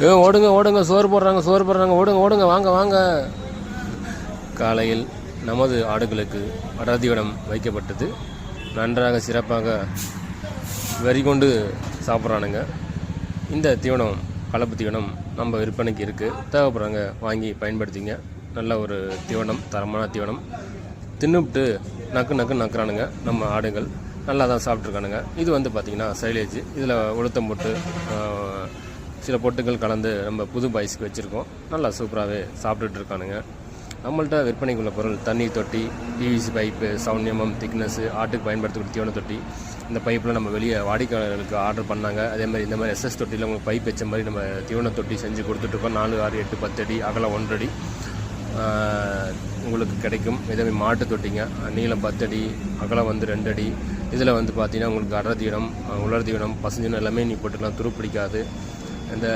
ஓடுங்க ஓடுங்க, சோறு போடுறாங்க, ஓடுங்க ஓடுங்க, வாங்க வாங்க. காலையில் நமது ஆடுகளுக்கு அடர் தீவனம் வைக்கப்பட்டது. நன்றாக சிறப்பாக வெறி கொண்டு சாப்பிட்றானுங்க. இந்த தீவனம் கலப்பு தீவனம் நம்ம விற்பனைக்கு இருக்குது. தேவைப்படுறாங்க வாங்கி பயன்படுத்திங்க. நல்ல ஒரு தீவனம், தரமான தீவனம். தின்னுவிட்டு நக்குறானுங்க நம்ம ஆடுகள். நல்லா தான் சாப்பிட்ருக்கானுங்க. இது வந்து பார்த்திங்கன்னா சைலேஜ். இதில் உளுத்தம் போட்டு சில பொட்டுகள் கலந்து நம்ம புது பாய்ஸ்க்கு வச்சுருக்கோம். நல்லா சூப்பராகவே சாப்பிட்டுட்டு இருக்கானுங்க. நம்மள்ட்ட விற்பனைக்குள்ள பொருள் தண்ணீர் தொட்டி, பிவிசி பைப்பு, 7 mm திக்னஸ்ஸு, ஆட்டுக்கு பயன்படுத்தக்கூடிய தீவன தொட்டி. இந்த பைப்பில் நம்ம வெளியே வாடிக்கையாளர்களுக்கு ஆர்டர் பண்ணாங்க. அதே மாதிரி இந்த மாதிரி SS தொட்டியில் உங்களுக்கு பைப் வச்ச மாதிரி நம்ம தீவன தொட்டி செஞ்சு கொடுத்துட்ருக்கோம். 4, 6, 8, 10 அடி அகலம் 1 அடி உங்களுக்கு கிடைக்கும். இதே மாட்டு தொட்டிங்க, நீளம் 10 அடி, அகலம் வந்து 2 அடி. இதில் வந்து பார்த்திங்கன்னா உங்களுக்கு அடர் தீவனம், உலர் தீவனம், பசுந்தீவனம் எல்லாமே நீ போட்டுக்கலாம். துரு பிடிக்காது. இந்த